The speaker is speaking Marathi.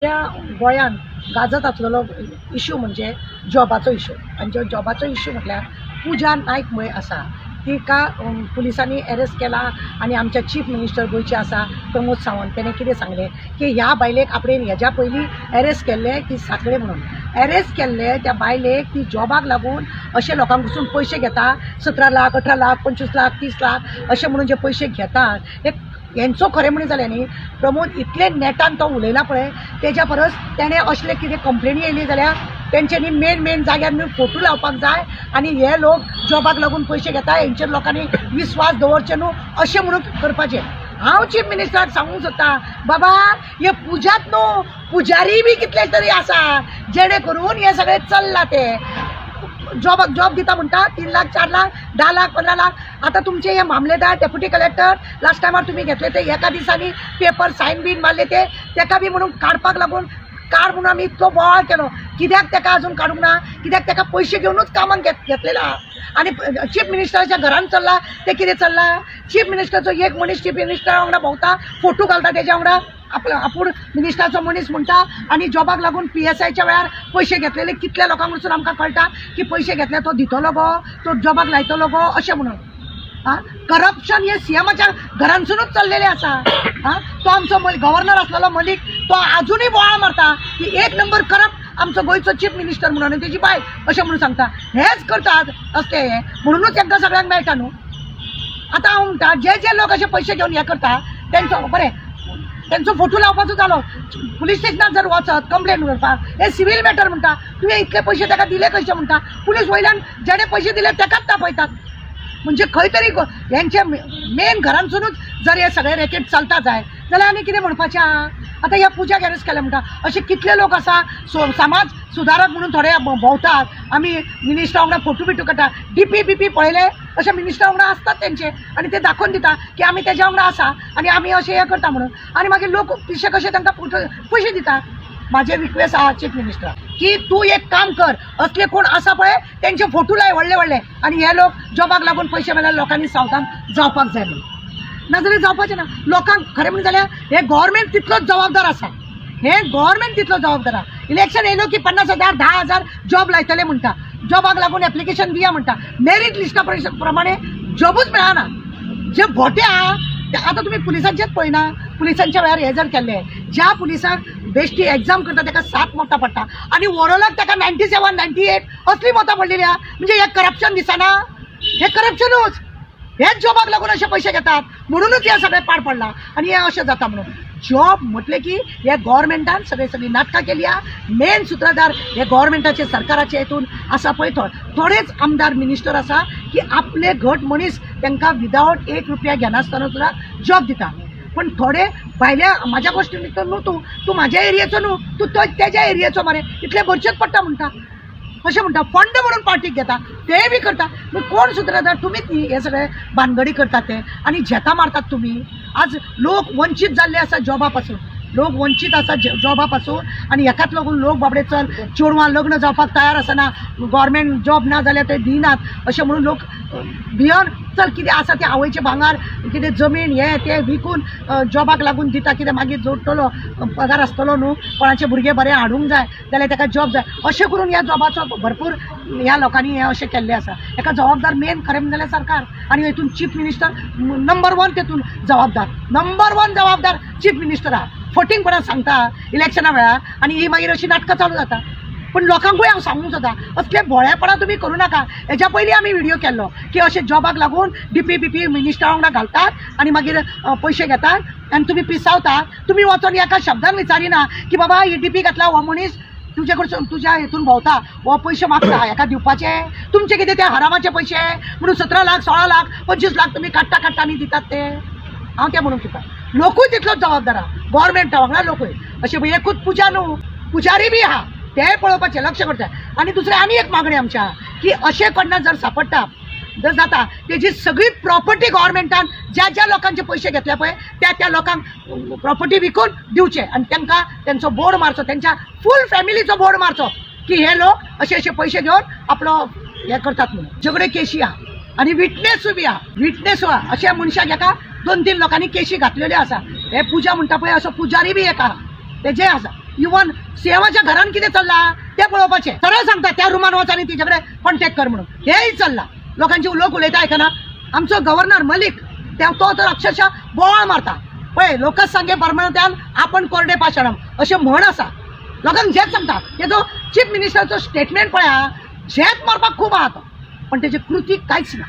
त्या गोंयान गाजत आसलेलो इश्यू म्हणजे जॉबाचो इश्यू आनी जो जॉबाचो इश्यू म्हटल्यार पुजा नायक मुळे आसा तिका पुलिसांनी अरेस्ट केला आणि आमच्या चीफ मिनिस्टर गोंयचे आसा प्रमोद सावंत तेणें कितें सांगलें की ह्या बायलेक आपणें हेज्या पयलीं अरेस्ट केल्लें ती सांखळे म्हणून अरेस्ट केल्ले त्या बायलेक ती जॉबाक लागून अशे लोकांक कडसून पयशे घेता 17 लाख 18 लाख 25 लाख 30 लाख अशे म्हणून जे पयशे घेतात हेंचो खरें म्हणून जालें न्ही प्रमोद इतले नेटान तो उलयला पळय तेज्या परस तेणें असले कितें कंप्लेनी येयली जाल्यार तेंच्यांनी मेन जाग्यार न्हू फोटो लावपाक जाय आनी हे लोक जॉबाक लागून पयशे घेता हेंचेर लोकांनी विस्वास दवरचे न्हू अशें म्हणून करपाचें। हांव चीफ मिनिस्टराक सांगूंक सोदतां बाबा हे पुजात न्हू पुजारी बी कितले तरी आसा जेणे करून हे सगळें चल्लां ते जॉब दिता म्हणटा 3 लाख 4 लाख 10 लाख 15 लाख आता तुमचे हे मामलेदार डेप्युटी कलेक्टर लास्ट टायमार तुम्ही घेतले ते एका दिसांनी पेपर सायन बीन मारले ते तेका बी म्हणून काडपाक लागून काड म्हणून आमी इतलो बोवाळ केलो कित्याक तेका अजून काडूंक ना कित्याक तेका पयशे घेवनूच कामाक घेतलेला आनी चीफ मिनिस्टराच्या घरान चल्ला ते कितें चल्ला चीफ मिनिस्टरचो एक मनीस चीफ मिनिस्टरा वांगडा भोंवता फोटो घालता तेज्या वांगडा आपूण मिनिस्टराचो मनीस म्हणटा आनी जॉबाक लागून PSIच्या वेळार पयशे घेतलेले कितल्या लोकांक कडसून आमकां कळटा की पयशे घेतले तो दितलो गो तो जॉबाक लायतलो गो अशें म्हणून करप्शन हे सीएमाच्या घरांसूनच चाललेले आसा तो आमचो गव्हर्नर आसलेलो मलीक तो अजूनही बोवाळ मारता की 1 नंबर करप्ट आमचो गोंयचो चीफ मिनिस्टर म्हणून आनी तेजी बाय अशें म्हणून सांगता हेच करतात असले म्हणूनच तांकां सगळ्यांक मेळटा न्हू। आतां हांव म्हणटा जे लोक अशे पयशे घेवन हे करता तेंचो बरें तेंचो फोटो लावपाचो जालो पुलीस स्टेशनार जर वचत कंप्लेन करपाक हे सिवील मॅटर म्हणटा तुवें इतले पयशे ताका दिले कशे म्हणटा पुलीस वयल्यान जेणे पयशे दिले तेकाच तापयतात म्हणजे खंय तरी हेंचे मेन घरांसूनच जर हे सगळे रॅकेट चलता जाय जाल्यार आनी कितें म्हणपाचें आहा। आतां ह्या पुजाक अरेस्ट केलें म्हणटा अशे कितले लोक आसा समाज सुदारक म्हणून थोडे भोंवतात आमी मिनिस्टरा वांगडा फोटो बिटो काडटा DP पळयले अशे मिनिस्टरा वांगडा आसतात तेंचे आनी ते दाखोवन दिता की आमी तेज्या वांगडा आसा आनी आमी अशें हे करता म्हणून आनी मागीर लोक पिशे कशे तांकां पयशे दितात। माझे रिक्वेस्ट आहा चीफ मिनिस्टर की तू एक काम कर असले कोण आसा पळय तेंचे फोटो लाय व्हडले आनी हे लोक जॉबाक लागून पयशे मेळ्यार लोकांनी सावधान जावपाक जाय म्हणून नाजाल्यार जावपाचें ना लोकांक खरें म्हणून जाल्यार हे गव्हर्मेंट तितलोच जबाबदार आसा हे गव्हर्मेंट तितलो जबाबदार आहा। इलेक्शन येयलो की 50,000 10,000 जॉब लायतले म्हणटा जॉबाक लागून एप्लिकेशन दिया म्हणटा मेरिट लिस्टा प्रमाणे जॉबूच मेळना जे भोटे आहा आता तुम्ही पुलिसांचेच पळयना पुलिसांच्या वेळार हे जर केल्ले ज्या पुलिसाक बेश्टी एग्जाम करता ताका 7 मोटां पडटा आनी ओवरऑलाक ताका 97 98 असली मोटां पडलेली आहा म्हणजे हे करप्शन दिसना हे करप्शनूच हेच जॉबाक लागून अशे पयशे घेतात म्हणूनच हे सगळे पाड पडला आनी हे अशें जाता म्हणून जॉब म्हटले की हे गव्हर्मेंटान सगळी नाटकां केली मेन सूत्रधार हे गव्हर्मेंटाचे सरकाराचे हेतून आसा पळय थोडेच आमदार मिनिस्टर आसा की आपले घट मनीस तांकां विदावट 1 रुपया घेनासतना सुद्दां जॉब दिता पण थोडे भायल्या म्हाज्या गोश्टीन न्हू तूं म्हाज्या एरियेचो न्हू तूं तेज्या एरियेचो मरे इतले भरचेच पडटा म्हणटा अशें म्हणटा फंड म्हणून पार्टीक घेता ते बी करता कोण सुत्रधार तुमीच न्ही हे सगळे भानगडी करतात ते आनी झेता मारतात तुमी आज लोक वंचीत जाल्ले आसा जॉबा पासून लोक वंचीत आसा जॉबा पासून आनी हेकाच लागून लोक बाबडे चल चेडवां लग्न जावपाक तयार आसना गव्हर्मेंट जॉब ना जाल्यार ते दिनात अशें म्हणून लोक भियोन चल कितें आसा ते आवयचें भांगर कितें जमीन हे ते विकून जॉबाक लागून दिता कितें मागीर जोडटलो पगार आसतलो न्हू कोणाचे भुरगे बरे हाडूंक जाय जाल्यार ताका जॉब जाय अशें करून ह्या जॉबाचो भरपूर ह्या लोकांनी हे अशें केल्लें आसा हेका जबाबदार मेन खरें म्हणलें सरकार आनी हितून चीफ मिनिस्टर नंबर 1 तेतून जबाबदार नंबर 1 जबाबदार चीफ मिनिस्टर आहा फटींगपणान सांगता इलेक्शना वेळार आनी ही मागीर अशी नाटकां चालू जाता पण लोकांकूय हांव सांगूंक सोदता असले भोळेपणा तुमी करूं नाका हेच्या पयलीं आमी व्हिडिओ केल्लो की अशे जॉबाक लागून DP मिनिस्टरा वांगडा घालतात आनी मागीर पयशे घेतात आनी तुमी पिसावतात तुमी वचोन एका शब्दान विचारिना की बाबा ही DP घातला हो मनीस तुजे कडसून तुज्या हितून भोंवता हो पयशे मागता हेका दिवपाचे तुमचे कितें ते हरामाचे पयशे म्हणून 17 लाख 16 लाख 25 लाख तुमी काडटा आनी दितात ते हांव ते म्हणून चिंता लोकूय तितलोच जबाबदार आहा गव्हर्मेंटा वांगडा लोकूय अशें एकूच पुजा न्हू पुजारी बी आहा ते पळोवपाचें लक्ष करता आनी दुसरें आनी एक मागणी आमच्या की अशे कडल्यान जर सापडटा जर जाता तेजी सगळी प्रॉपर्टी गव्हर्मेंटान ज्या लोकांचे पयशे घेतले पळय त्या लोकांक प्रॉपर्टी विकून दिवचे आनी तांकां तेंचो बोर्ड मारचो तेंच्या फूल फॅमिलीचो बोर्ड मारचो की हे लोक अशे पयशे घेवन आपलो हे करतात म्हणून झगडे केशी आहा आनी विटनेसूय बी आहा विटनेस अशा मनशाक एका 2-3 लोकांनी केशी घातलेल्यो आसा हे पुजा म्हणटा पळय असो पुजारी बी एक आहा तेजे आसा इवन सेवाच्या घरान कितें चल्ला तें पळोवपाचें. सरळ सांगता त्या रुमान वच आनी तिचे कडेन कॉन्टॅक्ट कर म्हणून. हेंय चल्ला. लोकांचे लोक उलयता आयकना. आमचो गव्हर्नर मलीक तो तर अक्षरशः बोवाळ मारता. पळय लोकच सांगे परमनंटान आपण कोरडे पाशाणम अशें म्हण आसा. लोकांक जेच सांगता तेजो चीफ मिनिस्टरचो स्टेटमेंट पळया. शेत मारपाक खूब आहा तो, पण तेजी कृती कांयच ना.